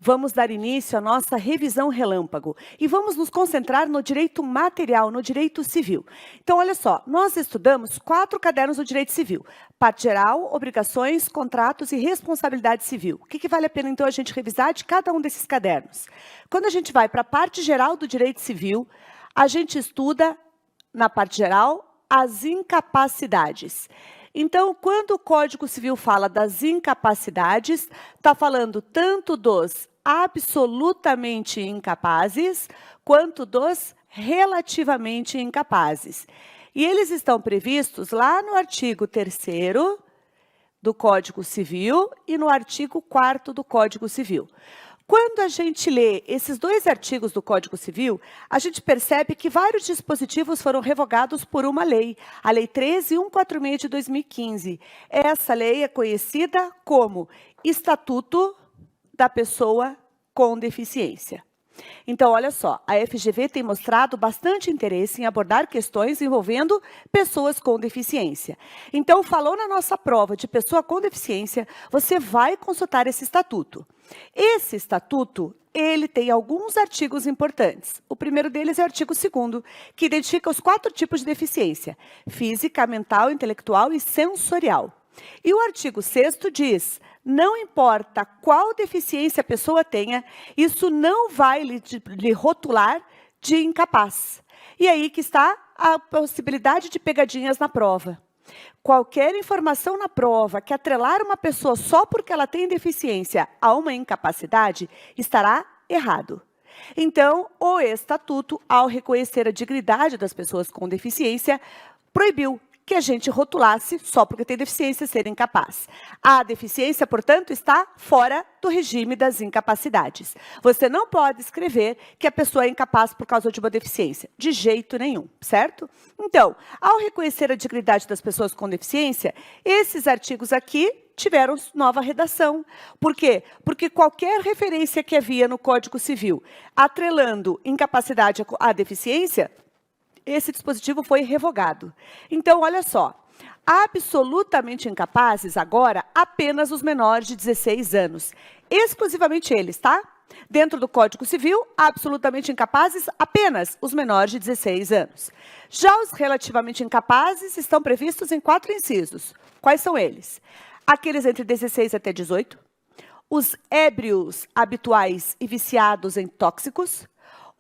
Vamos dar início à nossa revisão relâmpago e vamos nos concentrar no direito material, no direito civil. Então, olha só, nós estudamos 4 cadernos do direito civil: parte geral, obrigações, contratos e responsabilidade civil. O que vale a pena, então, a gente revisar de cada um desses cadernos? Quando a gente vai para a parte geral do direito civil, a gente estuda, na parte geral, as incapacidades. Então, quando o Código Civil fala das incapacidades, está falando tanto dos absolutamente incapazes, quanto dos relativamente incapazes. E eles estão previstos lá no artigo 3º do Código Civil e no artigo 4º do Código Civil. Quando a gente lê esses 2 artigos do Código Civil, a gente percebe que vários dispositivos foram revogados por uma lei, a Lei 13.146 de 2015. Essa lei é conhecida como Estatuto da Pessoa com Deficiência. Então, olha só, a FGV tem mostrado bastante interesse em abordar questões envolvendo pessoas com deficiência. Então, falou na nossa prova de pessoa com deficiência, você vai consultar esse estatuto. Esse estatuto, ele tem alguns artigos importantes. O primeiro deles é o artigo 2º, que identifica os 4 tipos de deficiência: física, mental, intelectual e sensorial. E o artigo 6º diz: não importa qual deficiência a pessoa tenha, isso não vai lhe rotular de incapaz. E aí que está a possibilidade de pegadinhas na prova. Qualquer informação na prova que atrelar uma pessoa só porque ela tem deficiência a uma incapacidade estará errado. Então, o Estatuto, ao reconhecer a dignidade das pessoas com deficiência, proibiu que a gente rotulasse só porque tem deficiência ser incapaz. A deficiência, portanto, está fora do regime das incapacidades. Você não pode escrever que a pessoa é incapaz por causa de uma deficiência, de jeito nenhum, certo? Então, ao reconhecer a dignidade das pessoas com deficiência, esses artigos aqui tiveram nova redação. Por quê? Porque qualquer referência que havia no Código Civil atrelando incapacidade à deficiência, esse dispositivo foi revogado. Então, olha só, absolutamente incapazes agora apenas os menores de 16 anos. Exclusivamente eles, tá? Dentro do Código Civil, absolutamente incapazes apenas os menores de 16 anos. Já os relativamente incapazes estão previstos em 4 incisos. Quais são eles? Aqueles entre 16 até 18, os ébrios habituais e viciados em tóxicos,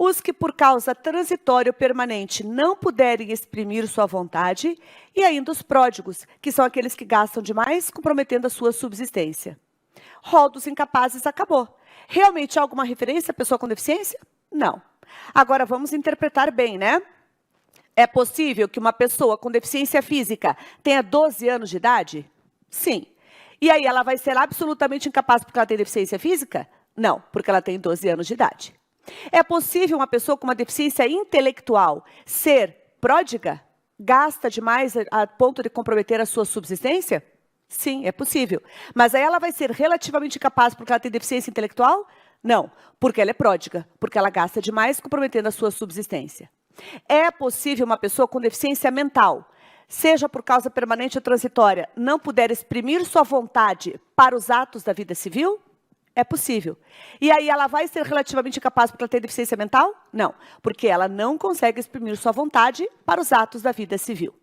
os que, por causa transitória ou permanente, não puderem exprimir sua vontade, e ainda os pródigos, que são aqueles que gastam demais, comprometendo a sua subsistência. Rol dos incapazes acabou. Realmente há alguma referência à pessoa com deficiência? Não. Agora, vamos interpretar bem, né? É possível que uma pessoa com deficiência física tenha 12 anos de idade? Sim. E aí ela vai ser absolutamente incapaz porque ela tem deficiência física? Não, porque ela tem 12 anos de idade. É possível uma pessoa com uma deficiência intelectual ser pródiga? Gasta demais a ponto de comprometer a sua subsistência? Sim, é possível. Mas aí ela vai ser relativamente incapaz porque ela tem deficiência intelectual? Não, porque ela é pródiga, porque ela gasta demais comprometendo a sua subsistência. É possível uma pessoa com deficiência mental, seja por causa permanente ou transitória, não puder exprimir sua vontade para os atos da vida civil? É possível. E aí ela vai ser relativamente incapaz porque ela tem deficiência mental? Não, porque ela não consegue exprimir sua vontade para os atos da vida civil.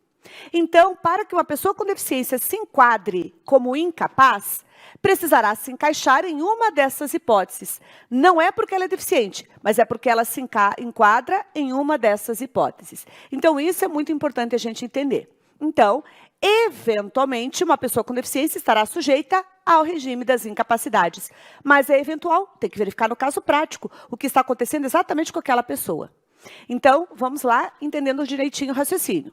Então, para que uma pessoa com deficiência se enquadre como incapaz, precisará se encaixar em uma dessas hipóteses. Não é porque ela é deficiente, mas é porque ela se enquadra em uma dessas hipóteses. Então, isso é muito importante a gente entender. Então, eventualmente, uma pessoa com deficiência estará sujeita ao regime das incapacidades. Mas é eventual, tem que verificar no caso prático o que está acontecendo exatamente com aquela pessoa. Então, vamos lá, entendendo direitinho o raciocínio.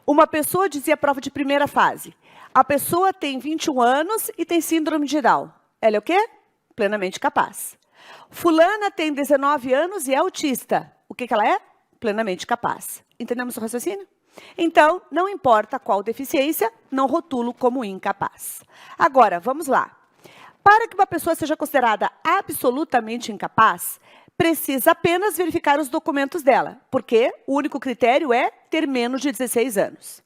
Uma pessoa dizia a prova de primeira fase. A pessoa tem 21 anos e tem síndrome de Down. Ela é o quê? Plenamente capaz. Fulana tem 19 anos e é autista. O que ela é? Plenamente capaz. Entendemos o raciocínio? Então, não importa qual deficiência, não rotulo como incapaz. Agora, vamos lá. Para que uma pessoa seja considerada absolutamente incapaz, precisa apenas verificar os documentos dela, porque o único critério é ter menos de 16 anos.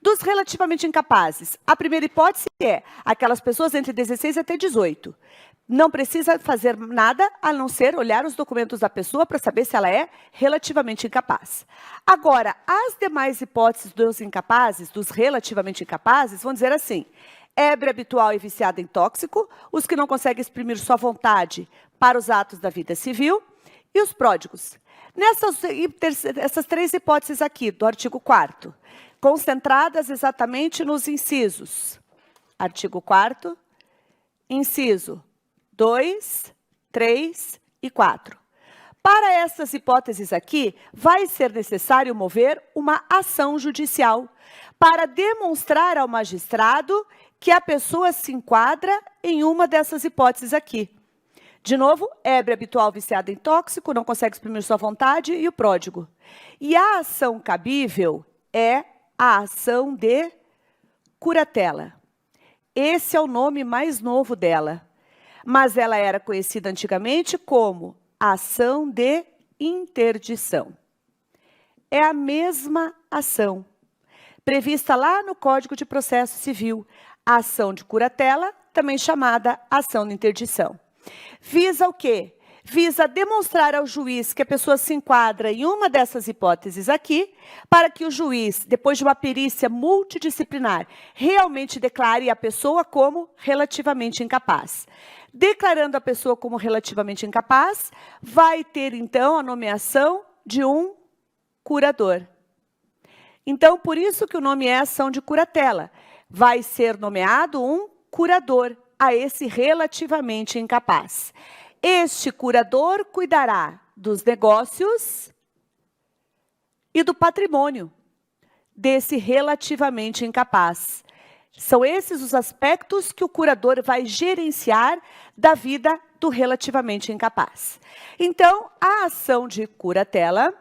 Dos relativamente incapazes, a primeira hipótese é aquelas pessoas entre 16 até 18. Não precisa fazer nada a não ser olhar os documentos da pessoa para saber se ela é relativamente incapaz. Agora, as demais hipóteses dos incapazes, dos relativamente incapazes, vão dizer assim: ébrio habitual e viciado em tóxico, os que não conseguem exprimir sua vontade para os atos da vida civil, e os pródigos. Essas três hipóteses aqui do artigo 4º, concentradas exatamente nos incisos. Artigo 4º, inciso 2, 3 e 4. Para essas hipóteses aqui, vai ser necessário mover uma ação judicial para demonstrar ao magistrado que a pessoa se enquadra em uma dessas hipóteses aqui. De novo, ébrio habitual viciado em tóxico, não consegue exprimir sua vontade, e o pródigo. E a ação cabível é a ação de curatela. Esse é o nome mais novo dela, mas ela era conhecida antigamente como ação de interdição. É a mesma ação, prevista lá no Código de Processo Civil, a ação de curatela, também chamada ação de interdição. Visa o quê? Visa demonstrar ao juiz que a pessoa se enquadra em uma dessas hipóteses aqui, para que o juiz, depois de uma perícia multidisciplinar, realmente declare a pessoa como relativamente incapaz. Declarando a pessoa como relativamente incapaz, vai ter, então, a nomeação de um curador. Então, por isso que o nome é ação de curatela. Vai ser nomeado um curador a esse relativamente incapaz. Este curador cuidará dos negócios e do patrimônio desse relativamente incapaz. São esses os aspectos que o curador vai gerenciar da vida do relativamente incapaz. Então, a ação de curatela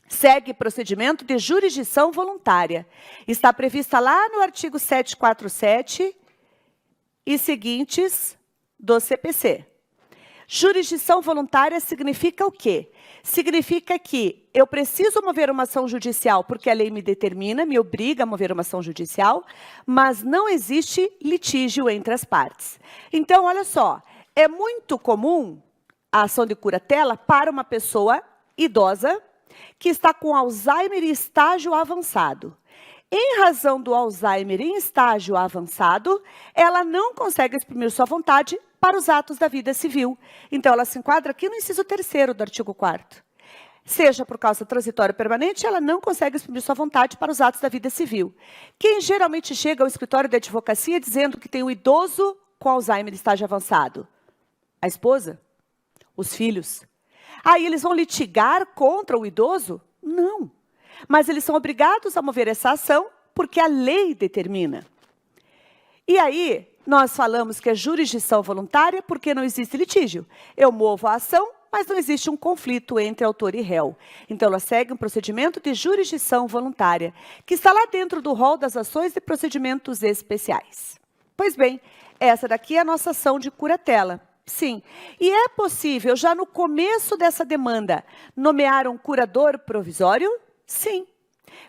segue procedimento de jurisdição voluntária. Está prevista lá no artigo 747 e seguintes do CPC. Jurisdição voluntária significa o quê? Significa que eu preciso mover uma ação judicial porque a lei me determina, me obriga a mover uma ação judicial, mas não existe litígio entre as partes. Então, olha só, é muito comum a ação de curatela para uma pessoa idosa que está com Alzheimer em estágio avançado. Em razão do Alzheimer em estágio avançado, ela não consegue exprimir sua vontade para os atos da vida civil. Então, ela se enquadra aqui no inciso 3º do artigo 4º. Seja por causa transitória ou permanente, ela não consegue exprimir sua vontade para os atos da vida civil. Quem geralmente chega ao escritório de advocacia dizendo que tem um idoso com Alzheimer em estágio avançado? A esposa? Os filhos? Aí eles vão litigar contra o idoso? Não. Mas eles são obrigados a mover essa ação porque a lei determina. E aí, nós falamos que é jurisdição voluntária porque não existe litígio. Eu movo a ação, mas não existe um conflito entre autor e réu. Então, ela segue um procedimento de jurisdição voluntária, que está lá dentro do rol das ações de procedimentos especiais. Pois bem, essa daqui é a nossa ação de curatela. Sim, e é possível, já no começo dessa demanda, nomear um curador provisório? Sim.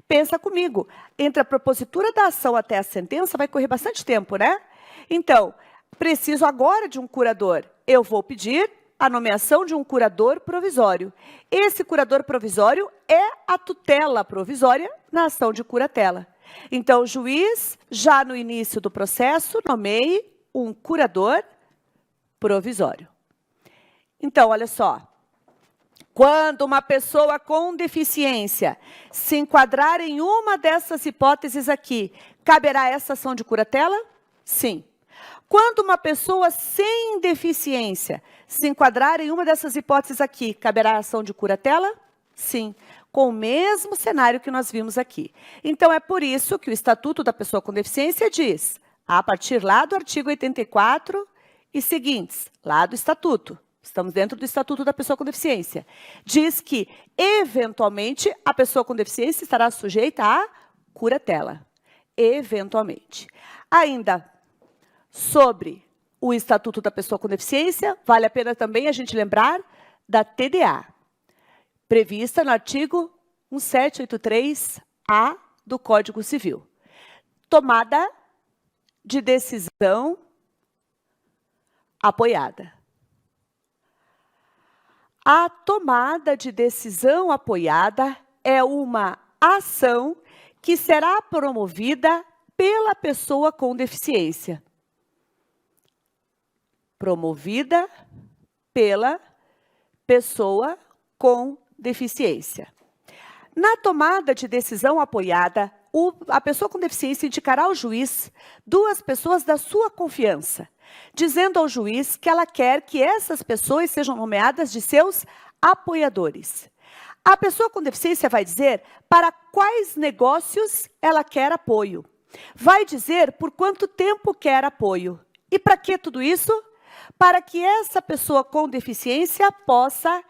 Pensa comigo, entre a propositura da ação até a sentença vai correr bastante tempo, né? Então, preciso agora de um curador. Eu vou pedir a nomeação de um curador provisório. Esse curador provisório é a tutela provisória na ação de curatela. Então, o juiz, já no início do processo, nomeie um curador provisório. Então, olha só. Quando uma pessoa com deficiência se enquadrar em uma dessas hipóteses aqui, caberá essa ação de curatela? Sim. Quando uma pessoa sem deficiência se enquadrar em uma dessas hipóteses aqui, caberá a ação de curatela? Sim. Com o mesmo cenário que nós vimos aqui. Então, é por isso que o Estatuto da Pessoa com Deficiência diz, a partir lá do artigo 84 e seguintes, lá do Estatuto, estamos dentro do Estatuto da Pessoa com Deficiência, diz que, eventualmente, a pessoa com deficiência estará sujeita à curatela. Eventualmente. Ainda sobre o Estatuto da Pessoa com Deficiência, vale a pena também a gente lembrar da TDA, prevista no artigo 1783-A do Código Civil. tomada de decisão apoiada. A tomada de decisão apoiada é uma ação que será promovida pela pessoa com deficiência. Promovida pela pessoa com deficiência. Na tomada de decisão apoiada, a pessoa com deficiência indicará ao juiz 2 pessoas da sua confiança, dizendo ao juiz que ela quer que essas pessoas sejam nomeadas de seus apoiadores. A pessoa com deficiência vai dizer para quais negócios ela quer apoio. Vai dizer por quanto tempo quer apoio. E para que tudo isso? Para que essa pessoa com deficiência possa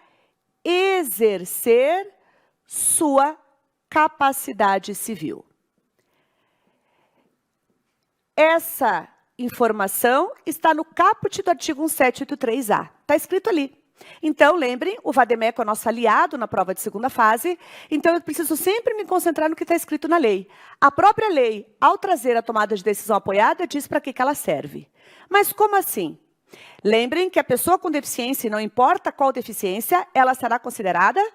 exercer sua capacidade civil. Essa informação está no caput do artigo 1783-A. Está escrito ali. Então, lembrem, o Vademecum é nosso aliado na prova de segunda fase, então eu preciso sempre me concentrar no que está escrito na lei. A própria lei, ao trazer a tomada de decisão apoiada, diz para que ela serve. Mas como assim? Lembrem que a pessoa com deficiência, não importa qual deficiência, ela será considerada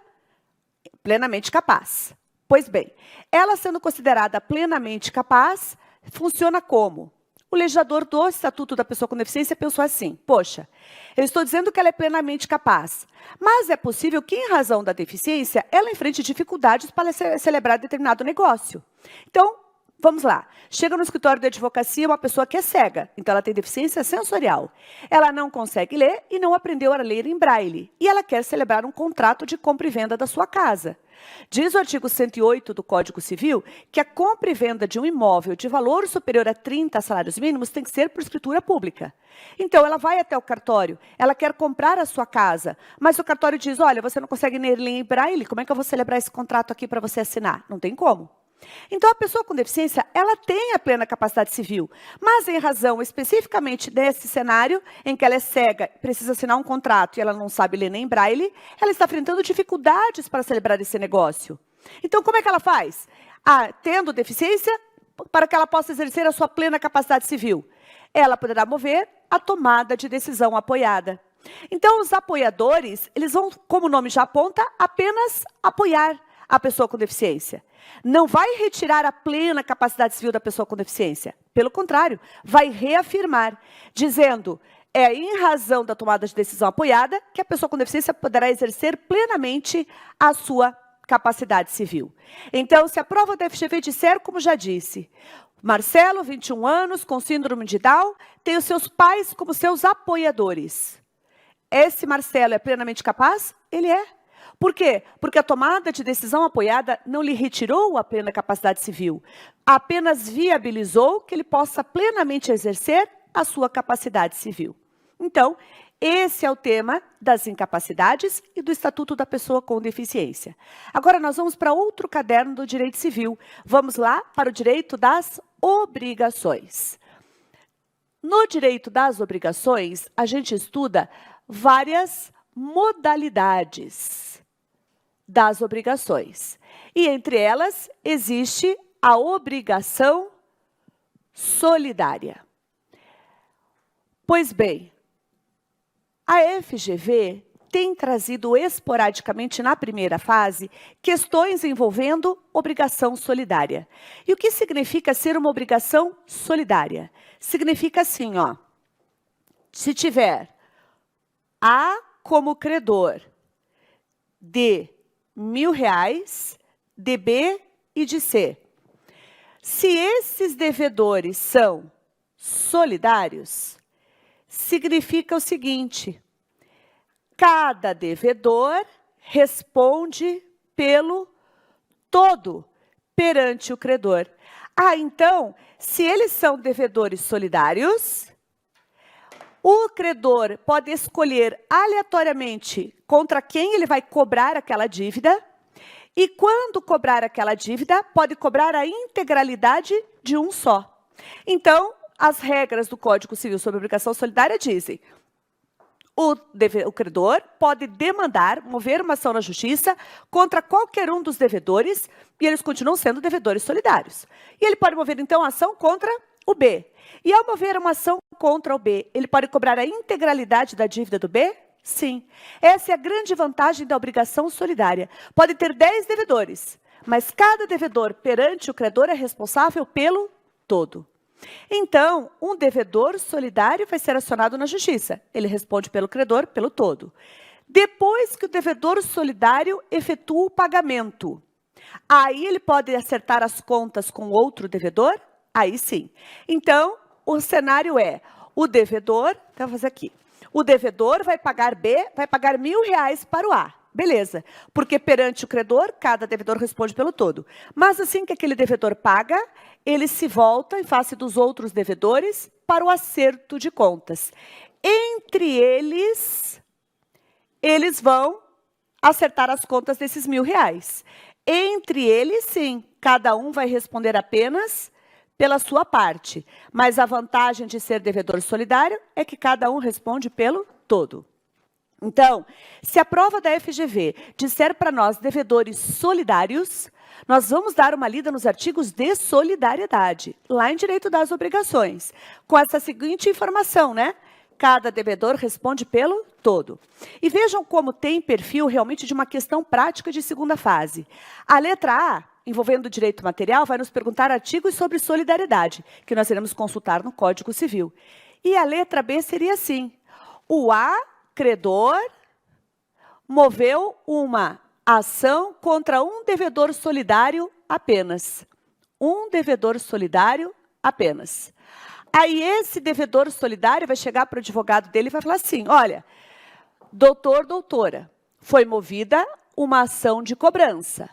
plenamente capaz. Pois bem, ela sendo considerada plenamente capaz, funciona como? O legislador do Estatuto da Pessoa com Deficiência pensou assim, poxa, eu estou dizendo que ela é plenamente capaz, mas é possível que, em razão da deficiência, ela enfrente dificuldades para celebrar determinado negócio. Então, vamos lá. Chega no escritório de advocacia uma pessoa que é cega, então ela tem deficiência sensorial. Ela não consegue ler e não aprendeu a ler em braille. E ela quer celebrar um contrato de compra e venda da sua casa. Diz o artigo 108 do Código Civil que a compra e venda de um imóvel de valor superior a 30 salários mínimos tem que ser por escritura pública. Então, ela vai até o cartório, ela quer comprar a sua casa, mas o cartório diz, olha, você não consegue ler em braille, como é que eu vou celebrar esse contrato aqui para você assinar? Não tem como. Então, a pessoa com deficiência, ela tem a plena capacidade civil, mas em razão especificamente desse cenário, em que ela é cega, precisa assinar um contrato e ela não sabe ler nem braille, ela está enfrentando dificuldades para celebrar esse negócio. Então, como é que ela faz? Tendo deficiência, para que ela possa exercer a sua plena capacidade civil, ela poderá mover a tomada de decisão apoiada. Então, os apoiadores, eles vão, como o nome já aponta, apenas apoiar a pessoa com deficiência. Não vai retirar a plena capacidade civil da pessoa com deficiência. Pelo contrário, vai reafirmar, dizendo, é em razão da tomada de decisão apoiada que a pessoa com deficiência poderá exercer plenamente a sua capacidade civil. Então, se a prova da FGV disser, como já disse, Marcelo, 21 anos, com síndrome de Down, tem os seus pais como seus apoiadores. Esse Marcelo é plenamente capaz? Ele é. Por quê? Porque a tomada de decisão apoiada não lhe retirou a plena capacidade civil, apenas viabilizou que ele possa plenamente exercer a sua capacidade civil. Então, esse é o tema das incapacidades e do Estatuto da Pessoa com Deficiência. Agora nós vamos para outro caderno do Direito Civil. Vamos lá para o Direito das Obrigações. No Direito das Obrigações, a gente estuda várias modalidades das obrigações. E entre elas, existe a obrigação solidária. Pois bem, a FGV tem trazido esporadicamente na primeira fase questões envolvendo obrigação solidária. E o que significa ser uma obrigação solidária? Significa assim, ó, se tiver A como credor de R$1.000, de B e de C. Se esses devedores são solidários, significa o seguinte, cada devedor responde pelo todo perante o credor. Então, se eles são devedores solidários, o credor pode escolher aleatoriamente contra quem ele vai cobrar aquela dívida e, quando cobrar aquela dívida, pode cobrar a integralidade de um só. Então, as regras do Código Civil sobre obrigação solidária dizem o credor pode demandar, mover uma ação na justiça contra qualquer um dos devedores, e eles continuam sendo devedores solidários. E ele pode mover, então, a ação contra o B. E ao mover uma ação contra o B, ele pode cobrar a integralidade da dívida do B? Sim. Essa é a grande vantagem da obrigação solidária. Pode ter 10 devedores, mas cada devedor perante o credor é responsável pelo todo. Então, um devedor solidário vai ser acionado na justiça. Ele responde pelo credor, pelo todo. Depois que o devedor solidário efetua o pagamento, aí ele pode acertar as contas com outro devedor? Aí sim. Então, o cenário é, o devedor, então vou fazer aqui, o devedor vai pagar B, vai pagar R$1.000 para o A. Beleza, porque perante o credor, cada devedor responde pelo todo. Mas assim que aquele devedor paga, ele se volta em face dos outros devedores para o acerto de contas. Entre eles vão acertar as contas desses R$1.000. Entre eles, sim, cada um vai responder apenas pela sua parte. Mas a vantagem de ser devedor solidário é que cada um responde pelo todo. Então, se a prova da FGV disser para nós devedores solidários, nós vamos dar uma lida nos artigos de solidariedade, lá em Direito das Obrigações, com essa seguinte informação, né? Cada devedor responde pelo todo. E vejam como tem perfil realmente de uma questão prática de segunda fase. A letra A, envolvendo o direito material, vai nos perguntar artigos sobre solidariedade, que nós iremos consultar no Código Civil. E a letra B seria assim: o A, credor, moveu uma ação contra um devedor solidário apenas. Um devedor solidário apenas. Aí esse devedor solidário vai chegar para o advogado dele e vai falar assim: olha, doutor, doutora, foi movida uma ação de cobrança.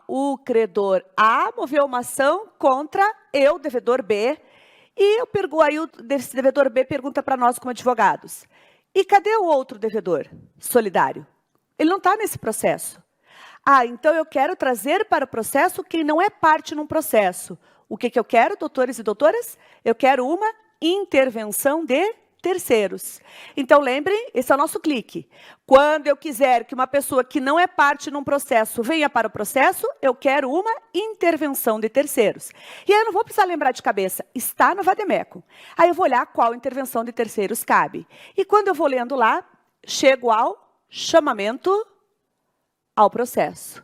O credor A moveu uma ação contra eu, devedor B, e aí o devedor B pergunta para nós como advogados: e cadê o outro devedor solidário? Ele não está nesse processo. Então eu quero trazer para o processo quem não é parte num processo. O que eu quero, doutores e doutoras? Eu quero uma intervenção de terceiros. Então lembrem, esse é o nosso clique. Quando eu quiser que uma pessoa que não é parte num processo venha para o processo, eu quero uma intervenção de terceiros. E aí eu não vou precisar lembrar de cabeça, está no Vademécum. Aí eu vou olhar qual intervenção de terceiros cabe. E quando eu vou lendo lá, chego ao chamamento ao processo.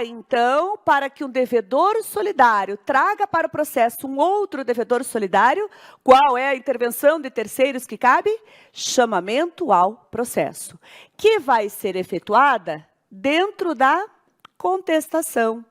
Então, para que um devedor solidário traga para o processo um outro devedor solidário, qual é a intervenção de terceiros que cabe? Chamamento ao processo, que vai ser efetuada dentro da contestação.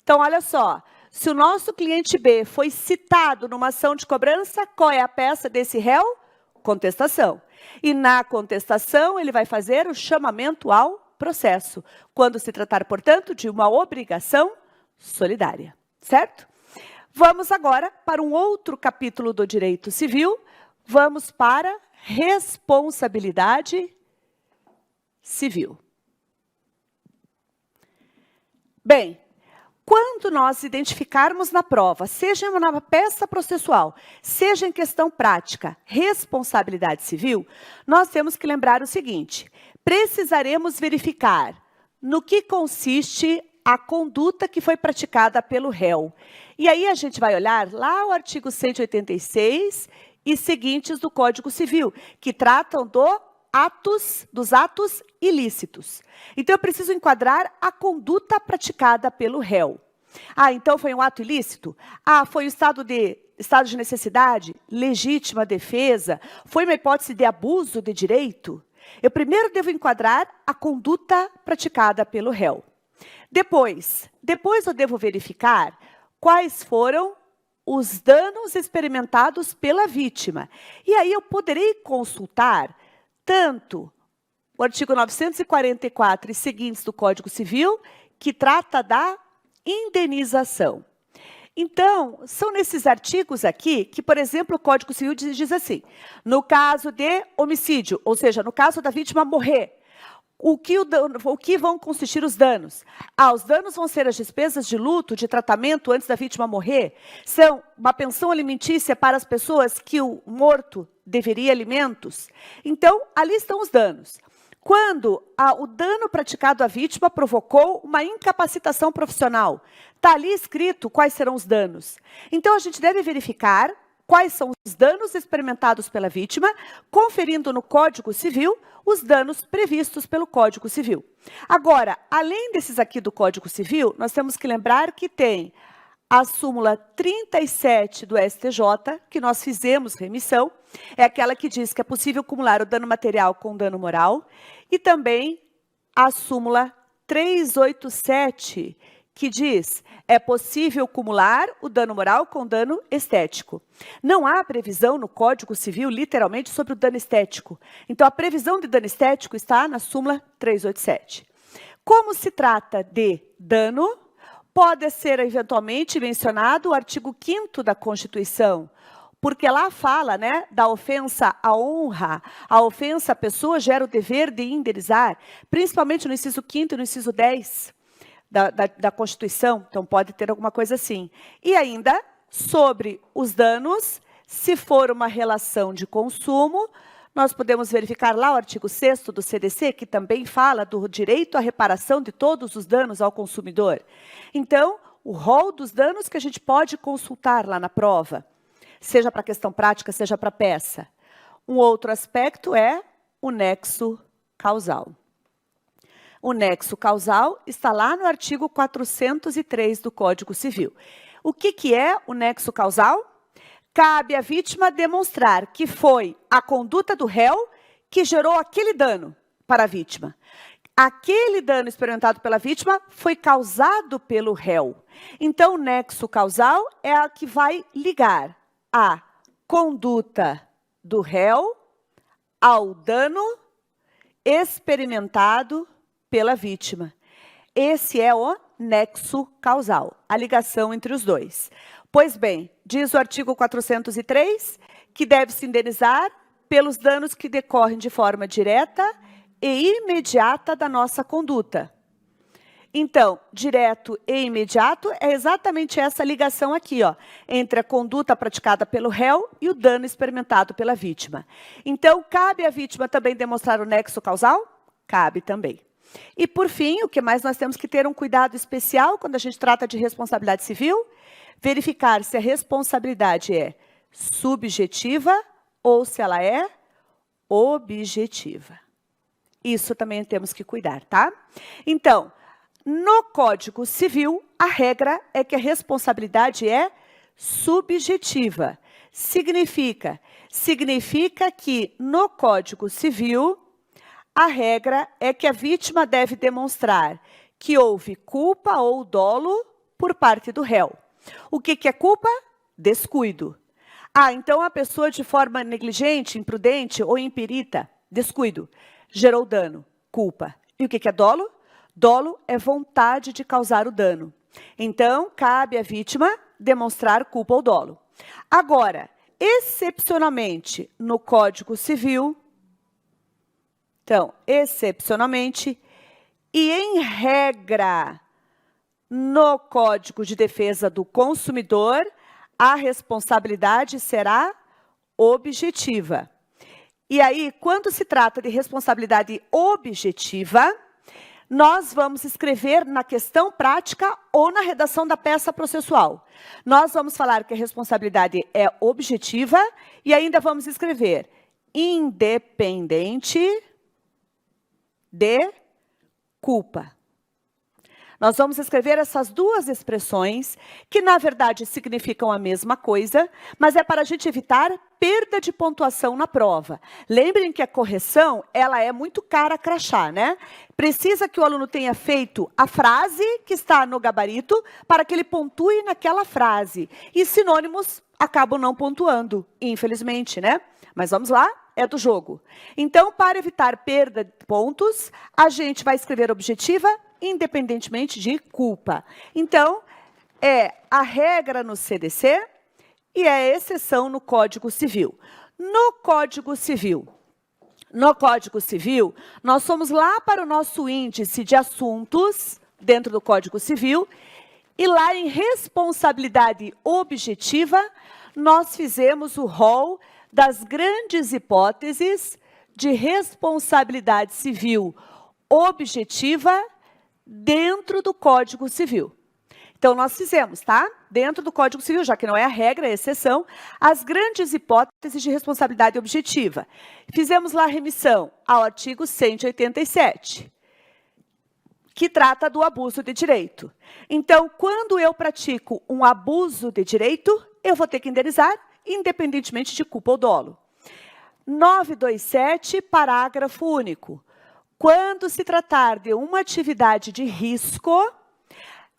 Então, olha só, se o nosso cliente B foi citado numa ação de cobrança, qual é a peça desse réu? Contestação. E na contestação, ele vai fazer o chamamento ao processo, quando se tratar, portanto, de uma obrigação solidária, certo? Vamos agora para um outro capítulo do direito civil, vamos para responsabilidade civil. Bem, quando nós identificarmos na prova, seja na peça processual, seja em questão prática, responsabilidade civil, nós temos que lembrar o seguinte: precisaremos verificar no que consiste a conduta que foi praticada pelo réu. E aí a gente vai olhar lá o artigo 186 e seguintes do Código Civil, que tratam dos atos ilícitos. Então, eu preciso enquadrar a conduta praticada pelo réu. Então foi um ato ilícito? Foi o estado de necessidade, legítima defesa, foi uma hipótese de abuso de direito? Eu primeiro devo enquadrar a conduta praticada pelo réu. Depois eu devo verificar quais foram os danos experimentados pela vítima. E aí eu poderei consultar tanto o artigo 944 e seguintes do Código Civil, que trata da indenização. Então, são nesses artigos aqui que, por exemplo, o Código Civil diz assim: no caso de homicídio, ou seja, no caso da vítima morrer, o que vão consistir os danos? Os danos vão ser as despesas de luto, de tratamento antes da vítima morrer, são uma pensão alimentícia para as pessoas que o morto deveria alimentos? Então, ali estão os danos. Quando o dano praticado à vítima provocou uma incapacitação profissional, está ali escrito quais serão os danos. Então, a gente deve verificar quais são os danos experimentados pela vítima, conferindo no Código Civil os danos previstos pelo Código Civil. Agora, além desses aqui do Código Civil, nós temos que lembrar que tem a súmula 37 do STJ, que nós fizemos remissão, é aquela que diz que é possível acumular o dano material com dano moral, e também a súmula 387, que diz é possível acumular o dano moral com dano estético. Não há previsão no Código Civil, literalmente, sobre o dano estético. Então, a previsão de dano estético está na súmula 387. Como se trata de dano, pode ser eventualmente mencionado o artigo 5º da Constituição, porque lá fala, né, da ofensa à honra, a ofensa à pessoa gera o dever de indenizar, principalmente no inciso 5º e no inciso 10 da Constituição, então pode ter alguma coisa assim. E ainda, sobre os danos, se for uma relação de consumo, nós podemos verificar lá o artigo 6º do CDC, que também fala do direito à reparação de todos os danos ao consumidor. Então, o rol dos danos que a gente pode consultar lá na prova, seja para questão prática, seja para peça. Um outro aspecto é o nexo causal. O nexo causal está lá no artigo 403 do Código Civil. O que é o nexo causal? Cabe à vítima demonstrar que foi a conduta do réu que gerou aquele dano para a vítima. Aquele dano experimentado pela vítima foi causado pelo réu. Então, o nexo causal é a que vai ligar a conduta do réu ao dano experimentado pela vítima. Esse é o nexo causal, a ligação entre os dois. Pois bem, diz o artigo 403 que deve-se indenizar pelos danos que decorrem de forma direta e imediata da nossa conduta. Então, direto e imediato é exatamente essa ligação aqui, ó, entre a conduta praticada pelo réu e o dano experimentado pela vítima. Então, cabe à vítima também demonstrar o nexo causal? Cabe também. E, por fim, o que mais nós temos que ter um cuidado especial quando a gente trata de responsabilidade civil? Verificar se a responsabilidade é subjetiva ou se ela é objetiva. Isso também temos que cuidar, tá? Então, no Código Civil, a regra é que a responsabilidade é subjetiva. Significa que no Código Civil, a regra é que a vítima deve demonstrar que houve culpa ou dolo por parte do réu. O que é culpa? Descuido. Então a pessoa de forma negligente, imprudente ou imperita, descuido, gerou dano, culpa. E o que é dolo? Dolo é vontade de causar o dano. Então, cabe à vítima demonstrar culpa ou dolo. Agora, excepcionalmente, no Código Civil, então, excepcionalmente, e em regra, no Código de Defesa do Consumidor, a responsabilidade será objetiva. E aí, quando se trata de responsabilidade objetiva, nós vamos escrever na questão prática ou na redação da peça processual. Nós vamos falar que a responsabilidade é objetiva e ainda vamos escrever independente de culpa. Nós vamos escrever essas duas expressões, que na verdade significam a mesma coisa, mas é para a gente evitar perda de pontuação na prova. Lembrem que a correção, ela é muito cara a crachá, né? Precisa que o aluno tenha feito a frase que está no gabarito para que ele pontue naquela frase. E sinônimos acabam não pontuando, infelizmente, né? Mas vamos lá, é do jogo. Então, para evitar perda de pontos, a gente vai escrever objetiva independentemente de culpa. Então, é a regra no CDC e é a exceção no Código Civil. No Código Civil, nós fomos lá para o nosso índice de assuntos dentro do Código Civil e lá em responsabilidade objetiva, nós fizemos o rol das grandes hipóteses de responsabilidade civil objetiva dentro do Código Civil. Então, nós fizemos, tá? Dentro do Código Civil, já que não é a regra, é a exceção, as grandes hipóteses de responsabilidade objetiva. Fizemos lá a remissão ao artigo 187, que trata do abuso de direito. Então, quando eu pratico um abuso de direito, eu vou ter que indenizar, independentemente de culpa ou dolo. 927, parágrafo único. Quando se tratar de uma atividade de risco,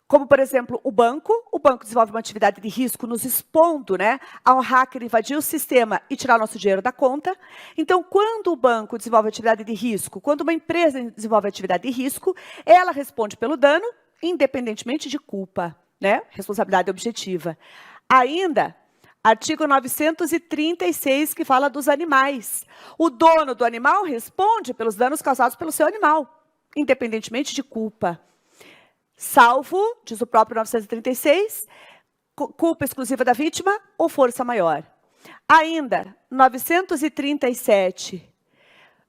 como, por exemplo, o banco desenvolve uma atividade de risco nos expondo, né, a um hacker invadir o sistema e tirar o nosso dinheiro da conta. Então, quando o banco desenvolve atividade de risco, quando uma empresa desenvolve atividade de risco, ela responde pelo dano, independentemente de culpa, né, responsabilidade objetiva. Ainda, artigo 936, que fala dos animais. O dono do animal responde pelos danos causados pelo seu animal, independentemente de culpa. Salvo, diz o próprio 936, culpa exclusiva da vítima ou força maior. Ainda, 937,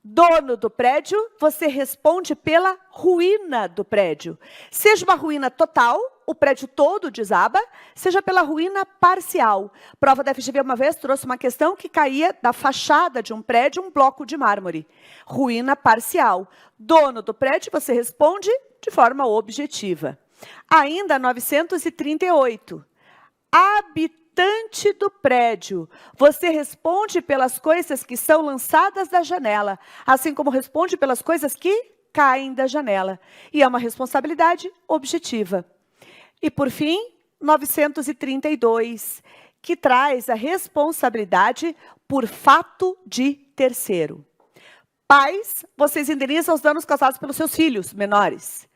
dono do prédio, você responde pela ruína do prédio. Seja uma ruína total, o prédio todo desaba, seja pela ruína parcial. Prova da FGV uma vez trouxe uma questão que caía da fachada de um prédio um bloco de mármore. Ruína parcial. Dono do prédio, você responde de forma objetiva. Ainda 938. Habitante do prédio. Você responde pelas coisas que são lançadas da janela, assim como responde pelas coisas que caem da janela. E é uma responsabilidade objetiva. E, por fim, 932, que traz a responsabilidade por fato de terceiro. Pais, vocês indenizam os danos causados pelos seus filhos menores.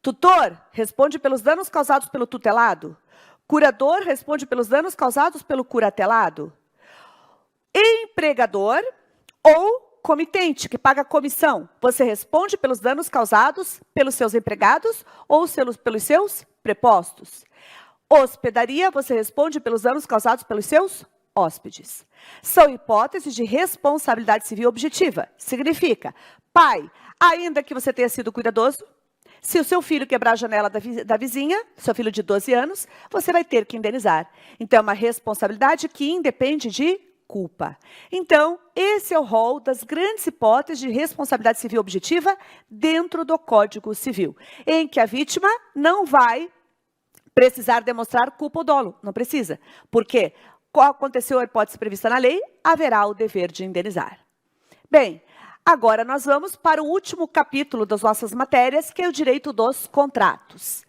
Tutor, responde pelos danos causados pelo tutelado. Curador, responde pelos danos causados pelo curatelado. Empregador ou comitente, que paga comissão. Você responde pelos danos causados pelos seus empregados ou pelos seus prepostos. Hospedaria, você responde pelos danos causados pelos seus hóspedes. São hipóteses de responsabilidade civil objetiva. Significa, pai, ainda que você tenha sido cuidadoso, se o seu filho quebrar a janela da vizinha, seu filho de 12 anos, você vai ter que indenizar. Então, é uma responsabilidade que independe de culpa. Então, esse é o rol das grandes hipóteses de responsabilidade civil objetiva dentro do Código Civil, em que a vítima não vai precisar demonstrar culpa ou dolo. Não precisa. Por quê? Qual aconteceu a hipótese prevista na lei, haverá o dever de indenizar. Bem, agora nós vamos para o último capítulo das nossas matérias, que é o direito dos contratos.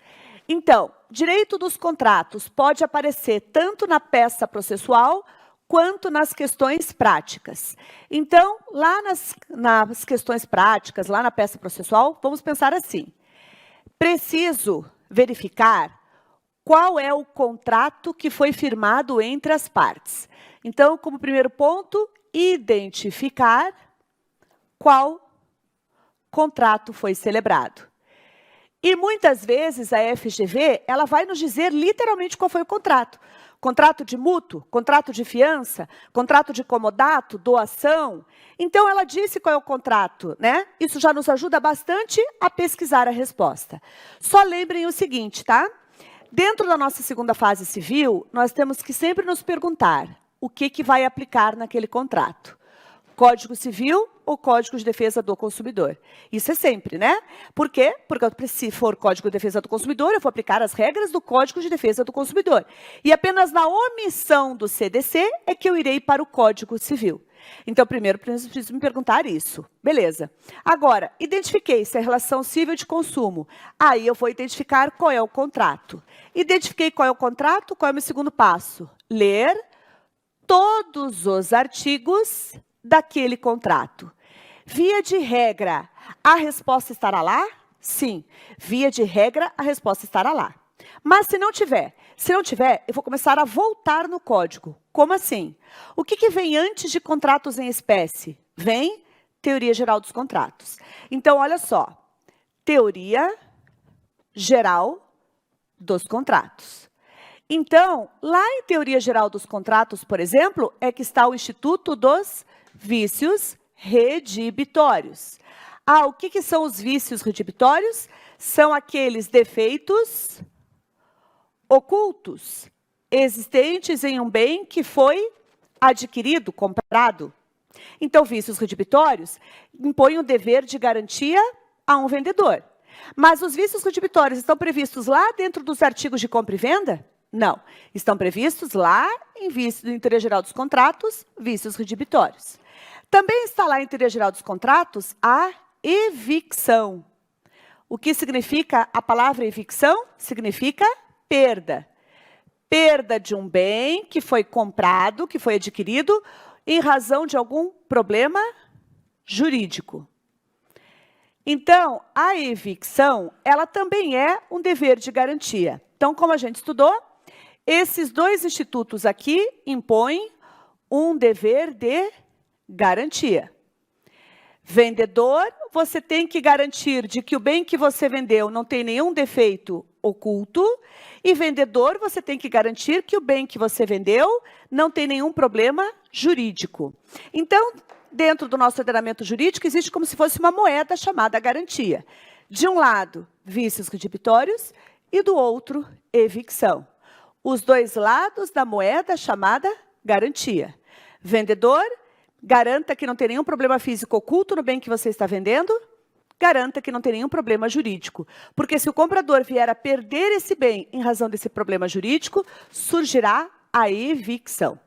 Então, direito dos contratos pode aparecer tanto na peça processual quanto nas questões práticas. Então, lá nas questões práticas, lá na peça processual, vamos pensar assim. Preciso verificar qual é o contrato que foi firmado entre as partes. Então, como primeiro ponto, identificar qual contrato foi celebrado. E muitas vezes a FGV, ela vai nos dizer literalmente qual foi o contrato. Contrato de mútuo, contrato de fiança, contrato de comodato, doação. Então, ela disse qual é o contrato, né? Isso já nos ajuda bastante a pesquisar a resposta. Só lembrem o seguinte, tá? Dentro da nossa segunda fase civil, nós temos que sempre nos perguntar o que vai aplicar naquele contrato. Código Civil ou Código de Defesa do Consumidor? Isso é sempre, né? Por quê? Porque se for Código de Defesa do Consumidor, eu vou aplicar as regras do Código de Defesa do Consumidor. E apenas na omissão do CDC é que eu irei para o Código Civil. Então, primeiro, preciso me perguntar isso. Beleza. Agora, identifiquei se é relação civil de consumo. Aí eu vou identificar qual é o contrato. Identifiquei qual é o contrato, qual é o meu segundo passo? Ler todos os artigos daquele contrato. Via de regra, a resposta estará lá? Sim. Via de regra, a resposta estará lá. Mas se não tiver, eu vou começar a voltar no código. Como assim? O que vem antes de contratos em espécie? Vem teoria geral dos contratos. Então, olha só. Teoria geral dos contratos. Então, lá em Teoria Geral dos Contratos, por exemplo, é que está o Instituto dos Vícios Redibitórios. O que são os vícios redibitórios? São aqueles defeitos ocultos, existentes em um bem que foi adquirido, comprado. Então, vícios redibitórios impõem o dever de garantia a um vendedor. Mas os vícios redibitórios estão previstos lá dentro dos artigos de compra e venda? Não. Estão previstos lá em Teoria Geral dos Contratos, vícios redibitórios. Também está lá em Teoria Geral dos Contratos a evicção. O que significa a palavra evicção? Significa perda. Perda de um bem que foi comprado, que foi adquirido, em razão de algum problema jurídico. Então, a evicção, ela também é um dever de garantia. Então, como a gente estudou, esses dois institutos aqui impõem um dever de garantia. Vendedor, você tem que garantir de que o bem que você vendeu não tem nenhum defeito oculto, e vendedor, você tem que garantir que o bem que você vendeu não tem nenhum problema jurídico. Então, dentro do nosso ordenamento jurídico, existe como se fosse uma moeda chamada garantia. De um lado, vícios redibitórios, e do outro, evicção. Os dois lados da moeda chamada garantia. Vendedor, garanta que não tem nenhum problema físico oculto no bem que você está vendendo, garanta que não tem nenhum problema jurídico. Porque se o comprador vier a perder esse bem em razão desse problema jurídico, surgirá a evicção,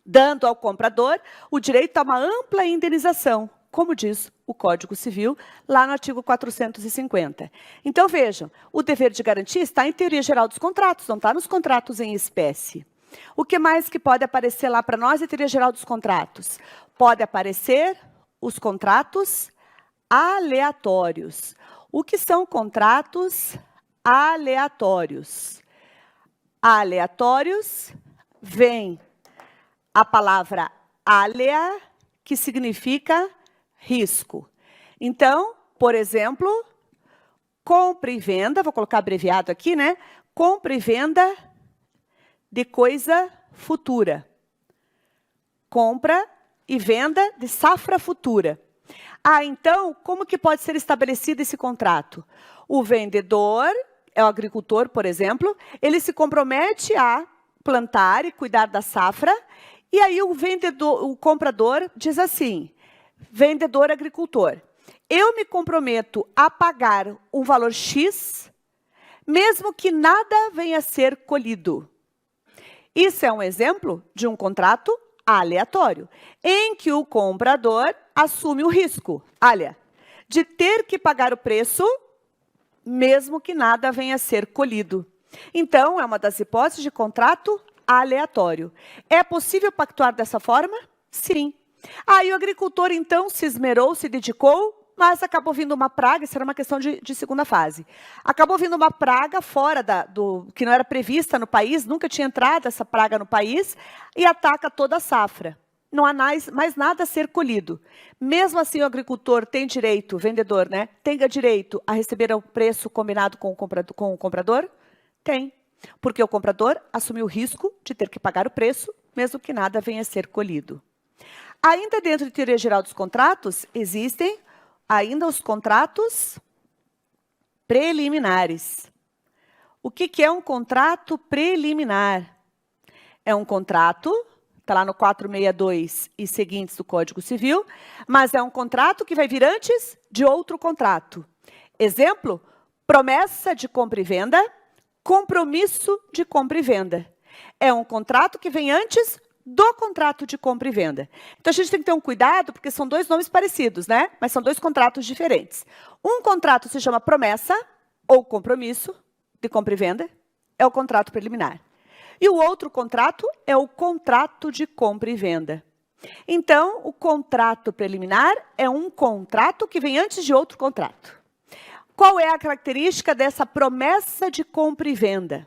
dando ao comprador o direito a uma ampla indenização, como diz o Código Civil, lá no artigo 450. Então, vejam, o dever de garantia está em Teoria Geral dos Contratos, não está nos contratos em espécie. O que mais que pode aparecer lá para nós em Teoria Geral dos Contratos? Pode aparecer os contratos aleatórios. O que são contratos aleatórios? Aleatórios vem a palavra alea, que significa risco. Então, por exemplo, compra e venda, vou colocar abreviado aqui, né? Compra e venda de coisa futura. Compra e venda de safra futura. Então, como que pode ser estabelecido esse contrato? O vendedor, é o agricultor, por exemplo, ele se compromete a plantar e cuidar da safra, e aí o comprador diz assim, vendedor agricultor, eu me comprometo a pagar um valor X, mesmo que nada venha a ser colhido. Isso é um exemplo de um contrato aleatório, em que o comprador assume o risco, de ter que pagar o preço, mesmo que nada venha a ser colhido. Então, é uma das hipóteses de contrato aleatório. É possível pactuar dessa forma? Sim. Aí o agricultor, então, se esmerou, se dedicou, mas acabou vindo uma praga, isso era uma questão de segunda fase. Acabou vindo uma praga fora que não era prevista no país, nunca tinha entrado essa praga no país, e ataca toda a safra. Não há mais nada a ser colhido. Mesmo assim, o agricultor tem direito, o vendedor, né? Tem direito a receber o preço combinado com o comprador? Tem. Porque o comprador assumiu o risco de ter que pagar o preço, mesmo que nada venha a ser colhido. Ainda dentro de Teoria Geral dos Contratos, existem ainda os contratos preliminares. O que é um contrato preliminar? É um contrato, está lá no 462 e seguintes do Código Civil, mas é um contrato que vai vir antes de outro contrato. Exemplo, promessa de compra e venda, compromisso de compra e venda. É um contrato que vem antes do contrato de compra e venda. Então, a gente tem que ter um cuidado, porque são dois nomes parecidos, né? Mas são dois contratos diferentes. Um contrato se chama promessa ou compromisso de compra e venda, é o contrato preliminar. E o outro contrato é o contrato de compra e venda. Então, o contrato preliminar é um contrato que vem antes de outro contrato. Qual é a característica dessa promessa de compra e venda?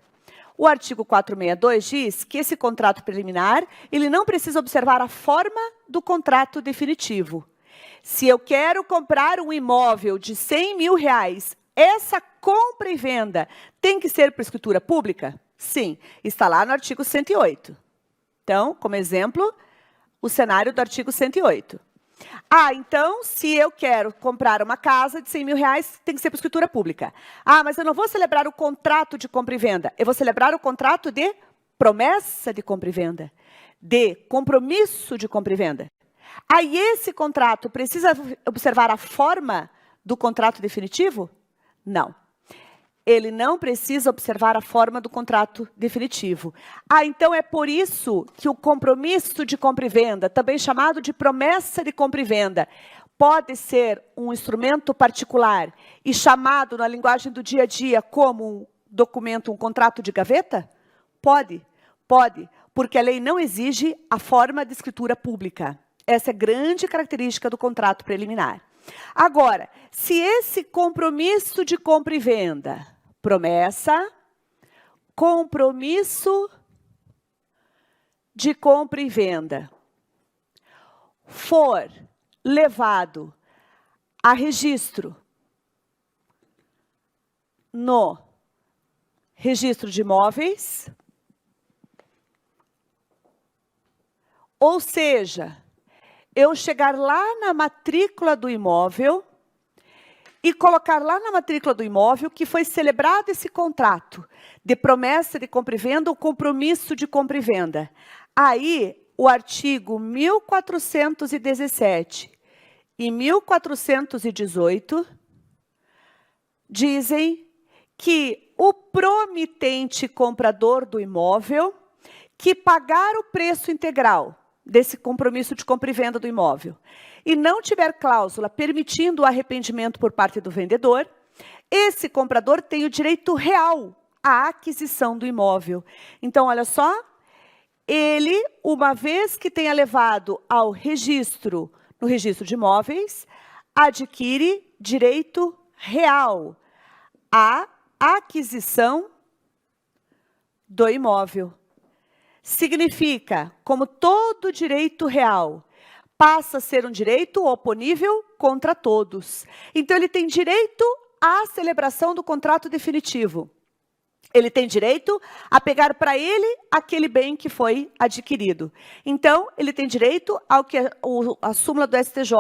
O artigo 462 diz que esse contrato preliminar, ele não precisa observar a forma do contrato definitivo. Se eu quero comprar um imóvel de 100 mil reais, essa compra e venda tem que ser por escritura pública? Sim, está lá no artigo 108. Então, como exemplo, o cenário do artigo 108. Ah, então, se eu quero comprar uma casa de 100 mil reais, tem que ser por escritura pública. Ah, mas eu não vou celebrar o contrato de compra e venda. Eu vou celebrar o contrato de promessa de compra e venda, de compromisso de compra e venda. Aí, esse contrato precisa observar a forma do contrato definitivo? Não. Ele não precisa observar a forma do contrato definitivo. Ah, então é por isso que o compromisso de compra e venda, também chamado de promessa de compra e venda, pode ser um instrumento particular e chamado na linguagem do dia a dia como um documento, um contrato de gaveta? Pode, porque a lei não exige a forma de escritura pública. Essa é a grande característica do contrato preliminar. Agora, se esse compromisso de compra e venda, promessa, compromisso de compra e venda, for levado a registro no registro de imóveis, ou seja, eu chegar lá na matrícula do imóvel e colocar lá na matrícula do imóvel que foi celebrado esse contrato de promessa de compra e venda ou compromisso de compra e venda. Aí, o artigo 1417 e 1418 dizem que o promitente comprador do imóvel que pagar o preço integral desse compromisso de compra e venda do imóvel e não tiver cláusula permitindo o arrependimento por parte do vendedor, esse comprador tem o direito real à aquisição do imóvel. Então, olha só, ele, uma vez que tenha levado ao registro, no registro de imóveis, adquire direito real à aquisição do imóvel. Significa, como todo direito real, passa a ser um direito oponível contra todos. Então, ele tem direito à celebração do contrato definitivo. Ele tem direito a pegar para ele aquele bem que foi adquirido. Então, ele tem direito ao que a súmula do STJ